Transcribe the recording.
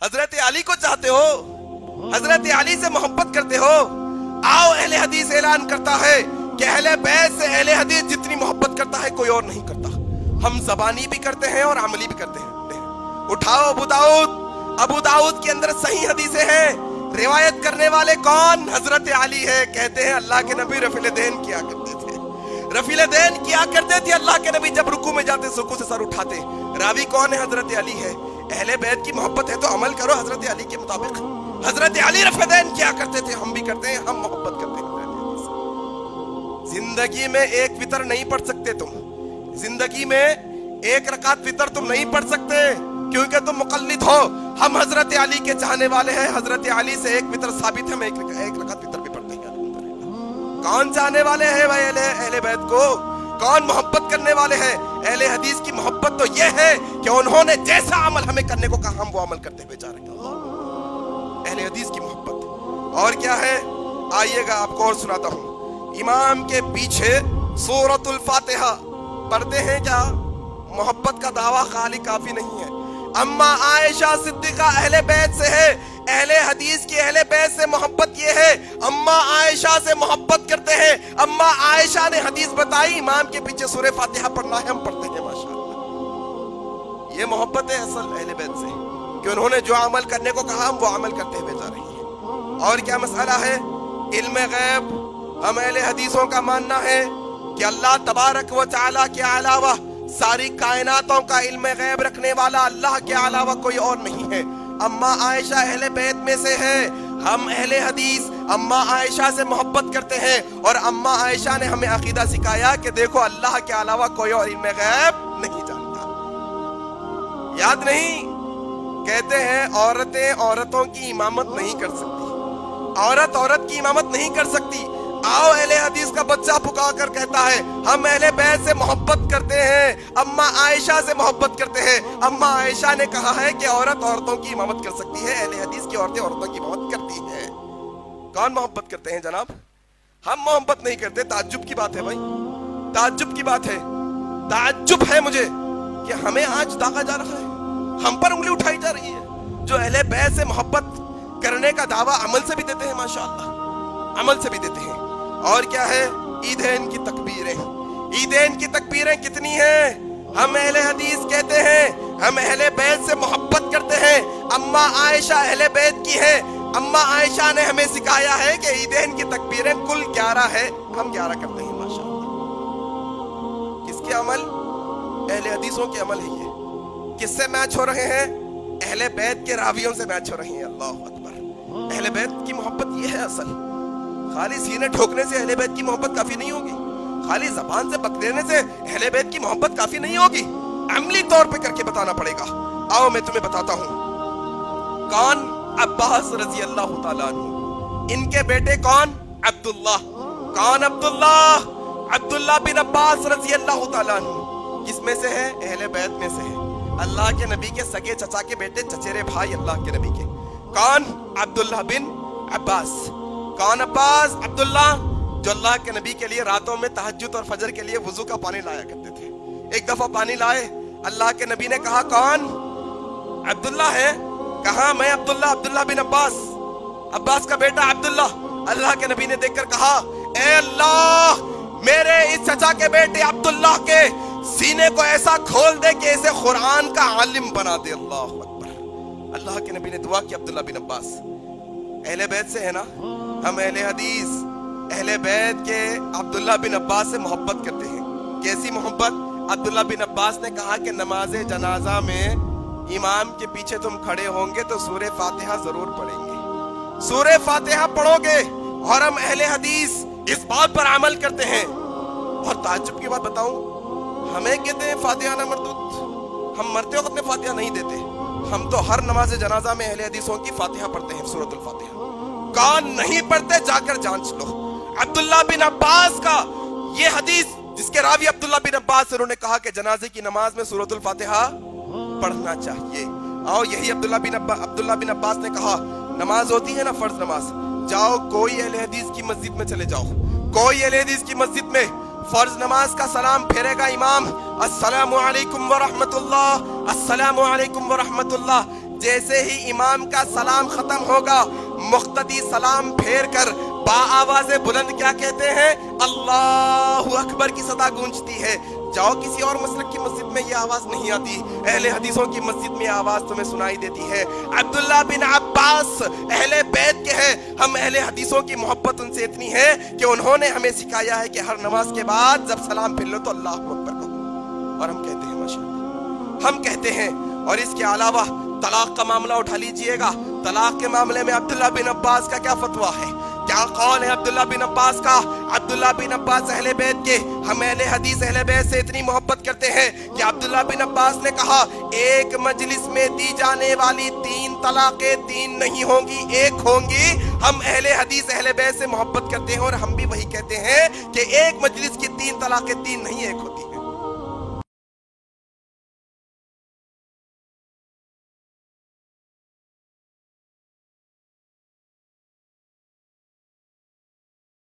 हजरत अली को चाहते हो, हजरत अली से मोहब्बत करते हो। आओ, अहले हदीस ऐलान करता है कि अहले बैत से अहले हदीस जितनी मोहब्बत करता है कोई और नहीं करता। हम ज़बानी भी करते हैं और अमली भी करते हैं। उठाओ अबू दाऊद के अंदर सही हदीसें हैं। रिवायत करने वाले कौन? हजरत अली है। कहते हैं अल्लाह के नबी रफील दैन किया करते थे, रफील दैन किया करते थे। अल्लाह के नबी जब रुकू में जाते सुकू से सर उठाते। रावी कौन है? हजरत अली है। अहले बैत की मोहब्बत है तो अमल करो हजरत अली के मुताबिक। हजरत अली रफील दैन किया करते थे, हम भी करते हैं, हम मोहब्बत करते हैं। जिंदगी में एक वितर नहीं पढ़ सकते तुम, जिंदगी में एक रकात वितर तुम नहीं पढ़ सकते क्योंकि तुम मुकल्लिद हो। हम हजरत अली के चाहने वाले हैं। हजरत अली से एक वितर साबित है, हम एक रकात वितर भी पढ़ते हैं। कौन चाहने वाले हैं भाई अहले बैत को? कौन मोहब्बत करने वाले हैं? अहले हदीस की मोहब्बत तो यह है कि उन्होंने जैसा अमल हमें करने को कहा हम वो अमल करते हुए जा रहे हैं। अहले हदीस की मोहब्बत। और क्या है? आइएगा आपको और सुनाता हूं। इमाम के पीछे सूरतुल फातिहा पढ़ते हैं क्या? मोहब्बत का दावा खाली काफी नहीं है। अम्मा आयशा सिद्दीका अहले बैत से है। अहले हदीस की अहले बैत से मोहब्बत ये है, अम्मा आयशा से मोहब्बत करते हैं। अम्मा आयशा ने हदीस बताई, इमाम के पीछे सूरह फातिहा पढ़ना है, हम पढ़ते हैं माशाअल्लाह। ये मोहब्बत है असल अहले बैत से कि उन्होंने जो अमल करने को कहा हम वो अमल करते हुए जा रहे हैं। और क्या मसला है? इल्म गैब। हम अहले हदीसों का मानना है कि अल्लाह तबारक व तआला के अलावा सारी कायनातों का इल्म गैब रखने वाला अल्लाह के अलावा कोई और नहीं है। अम्मा आयशा अहले बैत में से है। हम अहले हदीस अम्मा आयशा से मोहब्बत करते हैं और अम्मा आयशा ने हमें अकीदा सिखाया कि देखो अल्लाह के अलावा कोई और इल्म गैब नहीं जानता। याद नहीं? कहते हैं औरतें औरतों की इमामत नहीं कर सकती, औरत औरत की इमामत नहीं कर सकती। आओ, अहले हदीस का बच्चा पुकार कर कहता है हम अहले बैत से मोहब्बत करते हैं, अम्मा आयशा से मोहब्बत करते हैं। अम्मा आयशा ने कहा है कि औरत औरतों की इमामत कर सकती है, अहले हदीस की औरतें औरतों की इमामत करती है। कौन मोहब्बत करते हैं जनाब? हम मोहब्बत नहीं करते। ताज्जुब की बात है भाई, ताज्जुब की बात है। ताज्जुब है मुझे कि हमें आज दागा जा रहा है, हम पर उंगली उठाई जा रही है। जो अहले बैत से मोहब्बत करने का दावा अमल से भी देते हैं, माशाअल्लाह अमल से भी देते हैं। और क्या है? ईदैन की तकबीरें। ईदैन की तकबीरें कितनी हैं? हम अहले हदीस कहते हैं हम अहले बैत से मोहब्बत करते हैं। अम्मा आयशा अहले बैत की है। अम्मा आयशा ने हमें सिखाया है कि ईदैन की तकबीरें कुल 11 है, हम 11 करते हैं माशाअल्लाह। किसके अमल? अहले हदीसों के अमल है ये। किससे मैच हो रहे हैं? अहले बैत के रावियों से मैच हो रहे हैं। अल्लाह अकबर। अहले बैत की मोहब्बत ये है असल। खाली सीने ठोकने से अहले बैत की मोहब्बत काफी नहीं होगी, खाली जबान से बकदेने से अहले बैत की मोहब्बत काफी नहीं होगी, अमली तौर पे करके बताना पड़ेगा। आओ मैं तुम्हें बताता हूं। कौन? अब्बास रजी अल्लाह तआला अन्हु। इनके बेटे कौन? अब्दुल्लाह। कौन? अब्दुल्लाह। अब्दुल्लाह बिन अब्बास रजी अल्लाह तआला अन्हु। किसमें से है? अहले बैत में से है। अल्लाह के नबी के सगे चचा के बेटे, चचेरे भाई अल्लाह के नबी के। कौन? अब्दुल्लाह बिन अब्बास। कौन अब्बास? अब्दुल्ला, जो अल्लाह के नबी के लिए रातों में तहज्जुद और फजर के लिए वुजू का पानी लाया करते थे। एक दफा पानी लाए, अल्लाह के नबी ने कहा कौन? अब्दुल्ला है। कहा मैं अब्दुल्ला, अब्दुल्ला बिन अब्बास, अब्बास का बेटा अब्दुल्ला। अल्लाह के नबी ने देखकर कहा ए अल्लाह, मेरे इस चचा के बेटे अब्दुल्ला के सीने को ऐसा खोल दे कि इसे कुरान का आलिम बना दे। अल्लाह अकबर। अल्लाह के नबी ने दुआ की अब्दुल्ला बिन अब्बास। अहले बैत से है ना? हम अहले हदीस अहले बैत के अब्दुल्ला बिन अब्बास से मोहब्बत करते हैं। कैसी मोहब्बत? अब्दुल्ला बिन अब्बास ने कहा कि नमाज जनाजा में इमाम के पीछे तुम खड़े होंगे तो सूरह फातिहा जरूर पढ़ेंगे, सूरह फातिहा पढ़ोगे। और हम अहले हदीस इस बात पर अमल करते हैं। और ताज्जुब की बात बताऊं, हमें कहते हैं फातिहा ना मरदूद, हम मरते वक्त में फातिहा नहीं देते। हम तो हर नमाज जनाजा में अहले हदीसों की फातिहा पढ़ते हैं, सूरतुल फातिहा। कौन नहीं पढ़ते? जाकर जांच लो। अब्दुल्ला बिन अब्बास का ये हदीस, जिसके रावी अब्दुल्ला बिन अब्बास, उन्होंने कहा कि जनाजे की नमाज में सूरतुल फातिहा पढ़ना चाहिए। आओ, यही अब्दुल्ला बिन अब्बास ने कहा नमाज होती है ना फर्ज नमाज, जाओ कोई अहले हदीस की मस्जिद में चले जाओ, कोई अहले हदीस की मस्जिद में फर्ज नमाज का सलाम फेरेगा इमाम, अस्सलामु अलैकुम व रहमतुल्लाह, अस्सलामु अलैकुम व रहमतुल्लाह। जैसे ही इमाम का सलाम खत्म होगा, मुख्तदी सलाम फेर कर बाआवाज़े बुलंद क्या कहते हैं? अल्लाहु अकबर की सदा गूंजती है। जाओ किसी और मसलक की मस्जिद में ये आवाज नहीं आती, अहले हदीसों की मस्जिद में आवाज तुम्हें सुनाई देती है। अब्दुल्ला बिन अब्बास अहले बैत के हैं। हम अहले हदीसों की मोहब्बत उनसे इतनी है कि उन्होंने हमें सिखाया है कि हर नमाज के बाद जब सलाम फिर लो तो अल्लाहु अकबर कहो। और हम कहते हैं माशाअल्लाह, हम कहते हैं। और इसके अलावा तलाक का मामला उठा लीजिएगा। तलाक के मामले में अब्दुल्ला बिन अब्बास का क्या फतवा है, क्या कौल है अब्दुल्ला बिन अब्बास का? अब्दुल्ला बिन अब्बास अहले बैत के, हम अहले हदीस अहले बैत से इतनी मोहब्बत करते हैं कि अब्दुल्ला बिन अब्बास ने कहा एक मजलिस में दी जाने वाली 3 तलाकें 3 नहीं होंगी, 1 होंगी। हम अहले हदीस अहले बैत से मोहब्बत करते हैं और हम भी वही कहते हैं कि एक मजलिस की 3 तलाकें 3 नहीं 1 होती।